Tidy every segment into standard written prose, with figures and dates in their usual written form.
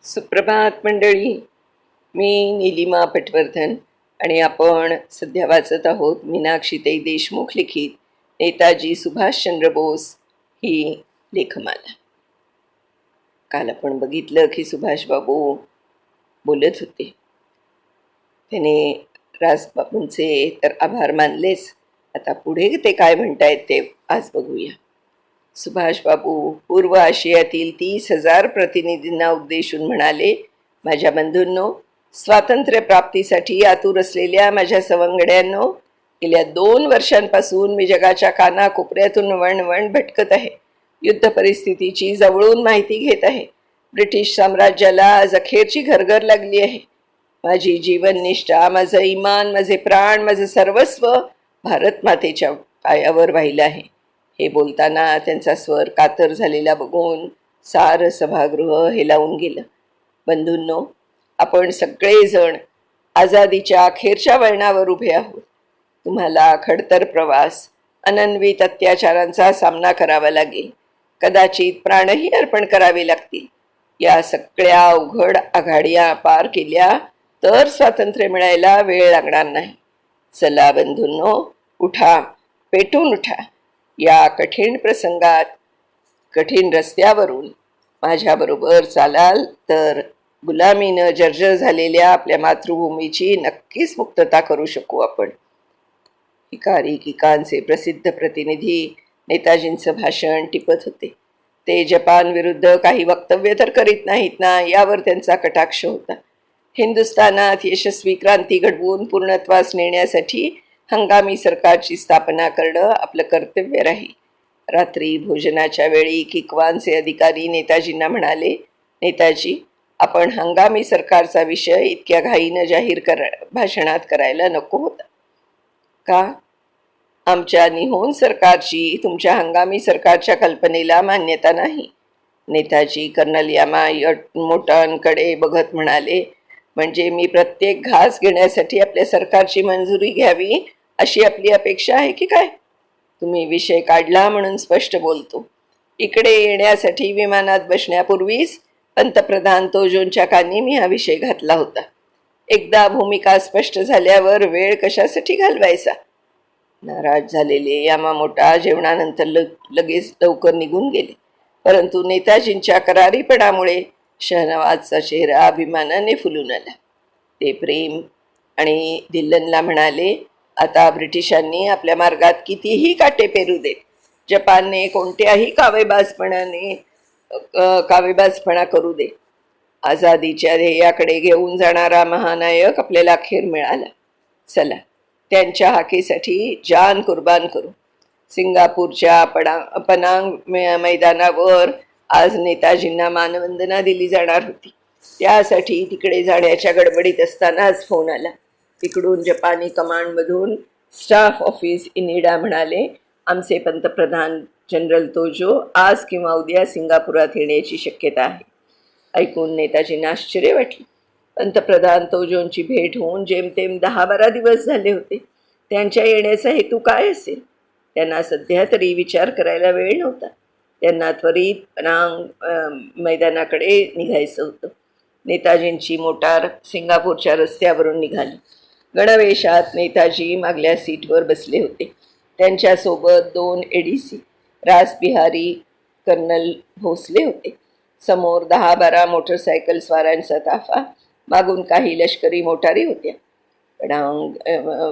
सुप्रभात मंडळी. मी नीलिमा पटवर्धन आणि आपण सध्या वाचत आहोत मीनाक्षीताई देशमुख लिखित नेताजी सुभाषचंद्र बोस ही लेखमाला. काल आपण बघितलं की सुभाषबाबू बोलत होते. त्याने राजबाबूंचे तर आभार मानलेच. आता पुढे ते काय म्हणतायत ते आज बघूया. सुभाषबाबू पूर्व आशियातील 30,000 प्रतिनिधींना उद्देशून म्हणाले, माझ्या बंधूंनो, स्वातंत्र्य प्राप्तीसाठी आतुर असलेल्या माझ्या सवंगड्यांनो, गेल्या 2 वर्षांपासून मी जगाच्या कानाकोपऱ्यातून वणवण भटकत आहे. युद्ध परिस्थितीची जवळून माहिती घेत आहे. ब्रिटिश साम्राज्याला आज अखेरची घरघर लागली आहे. माझी जीवननिष्ठा, माझं इमान, माझे प्राण, माझं सर्वस्व भारत मातेच्या पायावर वाहिलं आहे. हे बोलताना त्यांचा स्वर कातर झालेला बघून सारं सभागृह हेलावून गेलं. बंधूंनो, आपण सगळेजण आझादीच्या अखेरच्या वळणावर उभे आहोत. तुम्हाला खडतर प्रवास, अनन्वित अत्याचारांचा सामना करावा लागेल. कदाचित प्राणही अर्पण करावे लागतील. या सगळ्या अवघड आघाड्या पार केल्या तर स्वातंत्र्य मिळायला वेळ लागणार नाही. चला बंधूंनो, उठा, पेटून उठा. या कठीण प्रसंगात, कठीण रस्त्यावरून माझ्याबरोबर चालाल तर गुलामीनं जर्जर झालेल्या आपल्या मातृभूमीची नक्कीच मुक्तता करू शकू आपण. हिकारिकिकांचे प्रसिद्ध प्रतिनिधी नेताजींचं भाषण टिपत होते. ते जपान विरुद्ध काही वक्तव्य तर करीत नाहीत ना, यावर त्यांचा कटाक्ष होता. हिंदुस्थानात यशस्वी क्रांती घडवून पूर्णत्वास नेण्यासाठी हंगामी सरकारची स्थापना करणं आपलं कर्तव्य राहील. रात्री भोजनाच्या वेळी किकवानचे अधिकारी नेताजींना म्हणाले, नेताजी, आपण हंगामी सरकारचा विषय इतक्या घाईनं भाषणात करायला नको होता का? आमच्या निहोन सरकारची तुमच्या हंगामी सरकारच्या कल्पनेला मान्यता नाही. नेताजी कर्नल यामामोटोंकडे बघत म्हणाले, म्हणजे मी प्रत्येक घास घेण्यासाठी आपल्या सरकारची मंजुरी घ्यावी अशी आपली अपेक्षा आहे की काय? तुम्ही विषय काढला म्हणून स्पष्ट बोलतो. इकडे येण्यासाठी विमानात बसण्यापूर्वीच पंतप्रधान तोजोंच्या कानी मी हा विषय घातला होता. एकदा भूमिका स्पष्ट झाल्यावर वेळ कशासाठी घालवायचा? नाराज झालेले यामामोटो जेवणानंतर लगेच लवकर निघून गेले. परंतु नेताजींच्या करारीपणामुळे शहनवाजचा चेहरा अभिमानाने फुलून आला. ते प्रेम आणि दिल्लनला म्हणाले, आता ब्रिटिशांनी आपल्या मार्गात कितीही काटे पेरू देत, जपानने कोणत्याही कावेबाजपणा करू दे, आझादीच्या ध्येयाकडे घेऊन जाणारा महानायक आपल्याला अखेर मिळाला. चला, त्यांच्या हाकेसाठी जान कुर्बान करू. सिंगापूरच्या पनांग मैदानावर आज नेताजींना मानवंदना दिली जाणार होती. त्यासाठी तिकडे जाण्याच्या गडबडीत असतानाच फोन आला. तिकडून जपानी कमांडमधून स्टाफ ऑफिस इनिडा म्हणाले, आमचे पंतप्रधान जनरल तोजो आज किंवा उद्या सिंगापुरात येण्याची शक्यता आहे. ऐकून नेताजींना आश्चर्य वाटले. पंतप्रधान तोजोंची भेट होऊन जेमतेम 10-12 दिवस झाले होते. त्यांच्या येण्याचा हेतू काय असेल? त्यांना सध्या तरी विचार करायला वेळ नव्हता. त्यांना त्वरित पनांग मैदानाकडे निघायचं होतं. नेताजींची मोटार सिंगापूरच्या रस्त्यावरून निघाली. गणवेशात नेताजी मागल्या सीटवर बसले होते. त्यांच्यासोबत 2 ADC रासबिहारी कर्नल भोसले होते. समोर 10-12 मोटरसायकल स्वारांचा ताफा, मागून काही लष्करी मोटारी होत्या. पनांग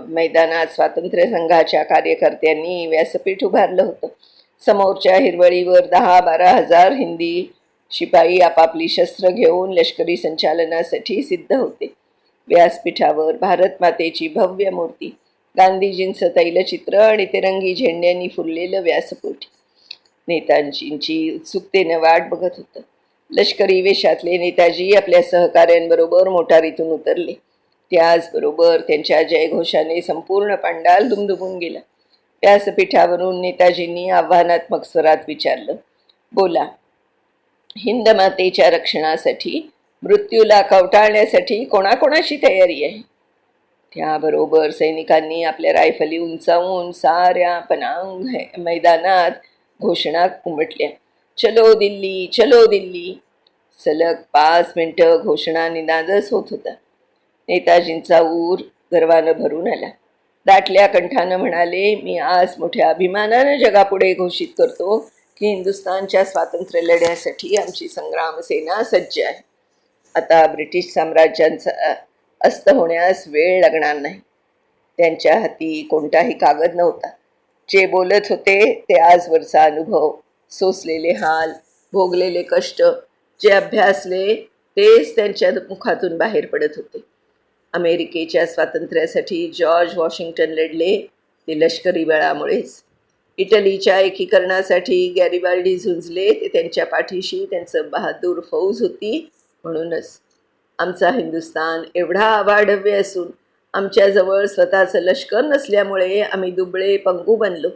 मैदानात स्वातंत्र्य संघाच्या कार्यकर्त्यांनी व्यासपीठ उभारलं होतं. समोरच्या हिरवळीवर 10-12 हजार हिंदी शिपाई आपापली शस्त्र घेऊन लष्करी संचालनासाठी सिद्ध होते. व्यासपीठावर भारत मातेची भव्य मूर्ती, गांधीजींचं तैलचित्र आणि तिरंगी झेंड्यांनी फुललेलं व्यासपीठ नेताजींची उत्सुकतेनं वाट बघत होतं. लष्करी वेशातले नेताजी आपल्या सहकाऱ्यांबरोबर मोटारीतून उतरले. त्याचबरोबर त्यांच्या जयघोषाने संपूर्ण पंडाल दुमदुमून गेला. व्यासपीठावरून नेताजींनी आव्हानात्मक स्वरात विचारलं, बोला, हिंद मातेच्या रक्षणासाठी, मृत्यूला कवटाळण्यासाठी कोणाकोणाची तयारी आहे? त्याबरोबर सैनिकांनी आपल्या रायफली उंचावून साऱ्या पनांग मैदानात घोषणा उमटल्या, चलो दिल्ली, चलो दिल्ली. सलग 5 मिनिटं घोषणा निनादच होत होता. नेताजींचा ऊर गर्वानं भरून आला. दाटल्या कंठानं म्हणाले, मी आज मोठ्या अभिमानानं जगापुढे घोषित करतो की हिंदुस्थानच्या स्वातंत्र्य लढ्यासाठी आमची संग्राम सेना सज्ज आहे. आता ब्रिटिश साम्राज्यांचा अस्त होण्यास वेळ लागणार नाही. त्यांच्या हाती कोणताही कागद नव्हता. जे बोलत होते ते आजवरचा अनुभव, सोसलेले हाल, भोगलेले कष्ट, जे अभ्यासले तेच त्यांच्या मुखातून बाहेर पडत होते. अमेरिकेच्या स्वातंत्र्यासाठी जॉर्ज वॉशिंग्टन लढले ते लष्करी बळामुळेच. इटलीच्या एकीकरणासाठी गॅरिबाल्डी झुंजले ते त्यांच्या पाठीशी त्यांचं बहादूर फौज होती म्हणूनच. आमचा हिंदुस्थान एवढा आवाढव्य असून आमच्याजवळ स्वतःचं लष्कर नसल्यामुळे आम्ही दुबळे पंगू बनलो.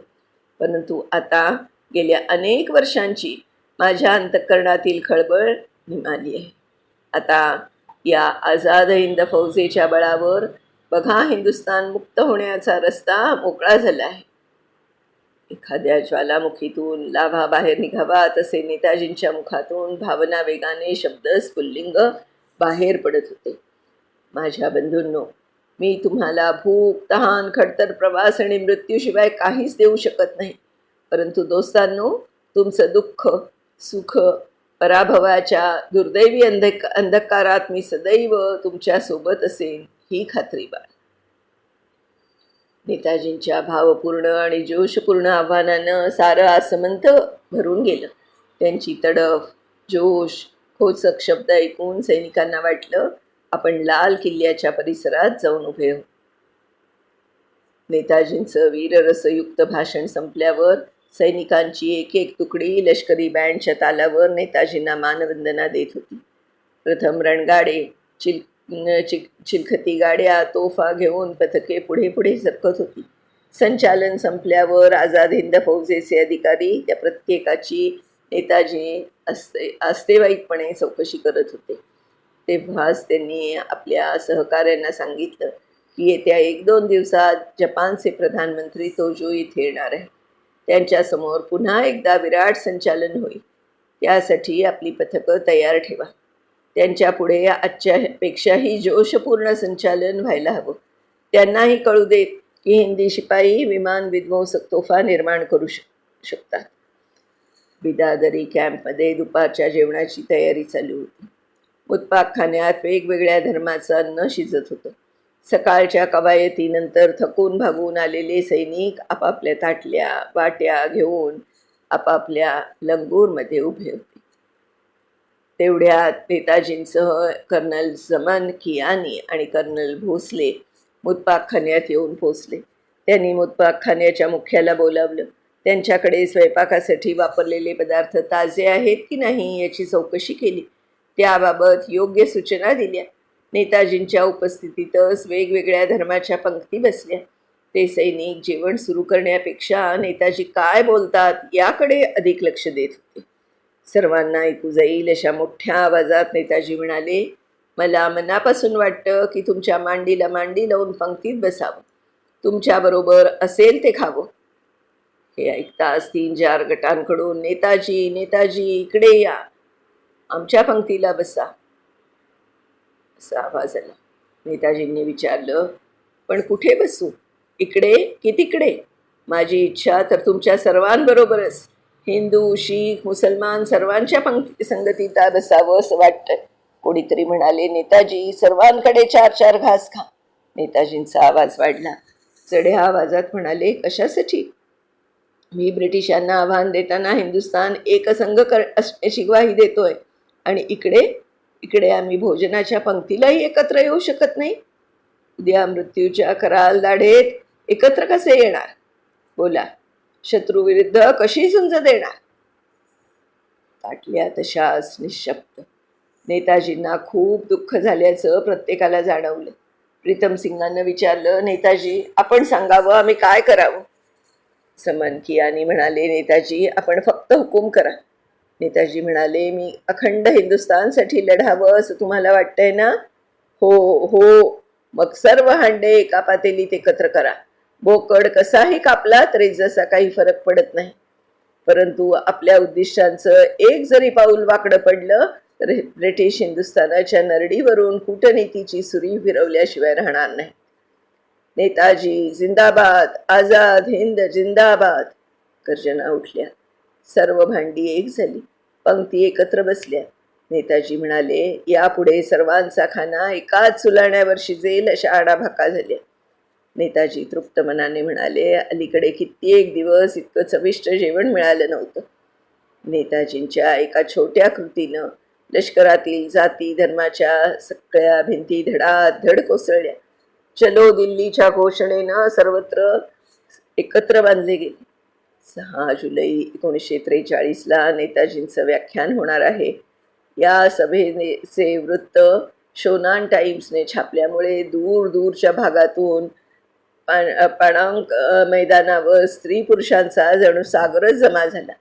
परंतु आता गेल्या अनेक वर्षांची माझ्या अंतःकरणातील खळबळ निमाली आहे. आता या आझाद हिंद फौजेच्या बळावर बघा, हिंदुस्थान मुक्त होण्याचा रस्ता मोकळा झाला आहे. एखाद्या ज्वालामुखीतून लाव्हा बाहेर निघावा तसे नेताजींच्या मुखातून भावना वेगाने शब्द स्फुल्लिंग बाहेर पडत होते. माझ्या बंधूंनो, मी तुम्हाला भूक, तहान, खडतर प्रवास आणि मृत्यूशिवाय काहीच देऊ शकत नाही. परंतु दोस्तांनो, तुमचं दुःख, सुख, पराभवाच्या दुर्दैवी अंधकारात मी सदैव तुमच्या सोबत असेन ही खात्री बाळ. नेताजींच्या भावपूर्ण आणि जोशपूर्ण आव्हानानं सारं आसमंत भरून गेलं. त्यांची तडफ, जोश, खोचक शब्द ऐकून सैनिकांना वाटलं आपण लाल किल्ल्याच्या परिसरात जाऊन उभे आहोत. नेताजींचं वीररसयुक्त भाषण संपल्यावर सैनिकांची एक एक तुकडी लष्करी बँडच्या तालावर नेताजींना मानवंदना देत होती. प्रथम रणगाडे, चिलखती गाड्या, तोफा घेऊन पथके पुढे पुढे सरकत होती. संचालन संपल्यावर आझाद हिंद फौजेचे अधिकारी त्या प्रत्येकाची नेताजी आस्तेवाईकपणे चौकशी करत होते. तेव्हाच त्यांनी आपल्या सहकाऱ्यांना सांगितलं की येत्या 1-2 दिवसात जपानचे प्रधानमंत्री तोजो इथे येणार आहे. त्यांच्यासमोर पुन्हा एकदा विराट संचालन होईल. त्यासाठी आपली पथकं तयार ठेवा. त्यांच्यापुढे आजच्यापेक्षाही जोशपूर्ण संचालन व्हायला हवं. त्यांनाही कळू देत की हिंदी शिपाई विमान विध्वंसक तोफा निर्माण करू शकतात. बिदादरी कॅम्पमध्ये दुपारच्या जेवणाची तयारी चालू होती. मुतपाकखान्यात वेगवेगळ्या धर्माचं अन्न शिजत होतं. सकाळच्या कवायतीनंतर थकून भागून आलेले सैनिक आपापल्या ताटल्या, वाट्या घेऊन आपापल्या लंगूरमध्ये उभे होते. तेवढ्यात नेताजींसह कर्नल जमन कियानी आणि कर्नल भोसले मुतपाकखान्यात येऊन पोचले. त्यांनी मुतपाकखान्याच्या मुख्याला बोलावलं. त्यांच्याकडे स्वयंपाकासाठी वापरलेले पदार्थ ताजे आहेत की नाही याची चौकशी केली. त्याबाबत योग्य सूचना दिल्या. नेताजींच्या उपस्थितीतच वेगवेगळ्या धर्माच्या पंक्ती बसल्या. ते सैनिक जेवण सुरू करण्यापेक्षा नेताजी काय बोलतात याकडे अधिक लक्ष देत होते. सर्वांना ऐकू जाईल अशा मोठ्या आवाजात नेताजी म्हणाले, मला मनापासून वाटतं की तुमच्या मांडीला मांडी लावून पंक्तीत बसावं. तुमच्याबरोबर असेल ते खावं. हे ऐकताच 3-4 गटांकडून नेताजी, नेताजी इकडे या, आमच्या पंक्तीला बसा असा आवाज आला. नेताजींनी विचारलं, पण कुठे बसू, इकडे की तिकडे? माझी इच्छा तर तुमच्या सर्वांबरोबरच हिंदू, शीख, मुसलमान सर्वांच्या पंक्ती संगतीत बसावं असं वाटतं. कोणीतरी म्हणाले, नेताजी सर्वांकडे 4-4 घास खा. नेताजींचा आवाज वाढला. चढ्या आवाजात म्हणाले, कशासाठी? मी ब्रिटिशांना आव्हान देताना हिंदुस्थान एकसंघ असण्याची ग्वाही देतोय आणि इकडे आम्ही भोजनाच्या पंक्तीलाही एकत्र येऊ शकत नाही. उद्या मृत्यूच्या कराल दाढेत एकत्र कसे येणार? बोला, शत्रूविरुद्ध कशी झुंज देणार? ताटल्या तशाच निशब्द. नेताजींना खूप दुःख झाल्याचं प्रत्येकाला जाणवलं. प्रीतम सिंगांना विचारलं, नेताजी आपण सांगावं, आम्ही काय करावं? समन कियानी म्हणाले, नेताजी आपण फक्त हुकूम करा. नेताजी म्हणाले, मी अखंड हिंदुस्थानसाठी लढावं असं तुम्हाला वाटतंय ना? हो, मग सर्व हांडे एका पातेलीत एकत्र करा. बोकड कसाही कापला तरी जसा काही फरक पडत नाही. परंतु आपल्या उद्दिष्टांचं एक जरी पाऊल वाकडं पडलं तर ब्रिटिश हिंदुस्थानाच्या नरडीवरून कूटनीतीची सुरी फिरवल्याशिवाय राहणार नाही. नेताजी जिंदाबाद, आझाद हिंद जिंदाबाद. गर्जना उठल्या. सर्व भांडी एक झाली. पंक्ती एकत्र बसल्या. नेताजी म्हणाले, यापुढे सर्वांचा खाना एकाच चुलाण्यावर शिजेल अशा आडाभाका झाल्या. नेताजी तृप्त मनाने म्हणाले, अलीकडे कित्येक दिवस इतकं चविष्ट जेवण मिळालं नव्हतं. नेताजींच्या एका छोट्या कृतीनं लष्करातील जाती धर्माच्या सगळ्या भिंती धडाधड कोसळल्या. चलो दिल्लीच्या घोषणेनं सर्वत्र एकत्र बांधले गेले. 6 जुलै 1943ला नेताजींचं व्याख्यान होणार आहे. या सभेचे वृत्त शोनान टाइम्सने छापल्यामुळे दूर दूरच्या भागातून पाणांक मैदानावर स्त्री पुरुषांचा जणू सागरच जमा झाला.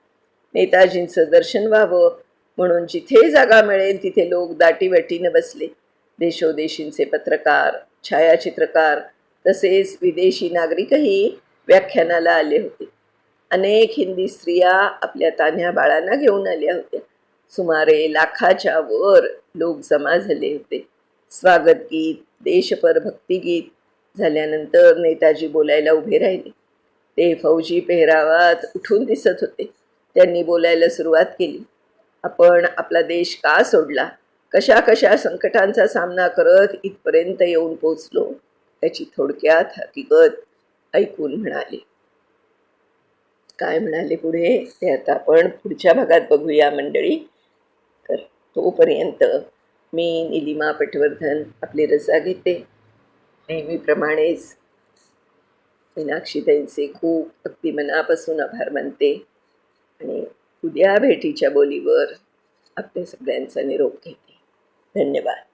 नेताजींचं दर्शन व्हावं म्हणून जिथे जागा मिळेल तिथे लोक दाटीवाटीनं बसले. देशोदेशींचे पत्रकार, छायाचित्रकार तसेच विदेशी नागरिकही व्याख्यानाला आले होते. अनेक हिंदी स्त्रिया आपल्या तान्ह्या बाळांना घेऊन आल्या होत्या. सुमारे लाखाच्या वर लोक जमा झाले होते. स्वागत गीत, देशपर भक्तिगीत झाल्यानंतर नेताजी बोलायला उभे राहिले. ते फौजी पेहरावात उठून दिसत होते. त्यांनी बोलायला सुरुवात केली. आपण आपला देश का सोडला, कशा कशा संकटांचा सामना करत इथपर्यंत येऊन पोचलो, याची थोडक्यात हकीकत ऐकून म्हणाले. काय म्हणाले पुढे ते आता आपण पुढच्या भागात बघूया मंडळी. तर तोपर्यंत मी निलिमा पटवर्धन आपली रजा घेते. नेहमीप्रमाणेच मीनाक्षीताईंचे खूप अगदी मनापासून आभार मानते आणि उद्या भेटीच्या बोलीवर आपल्या सगळ्यांचा निरोप घेते. धन्यवाद.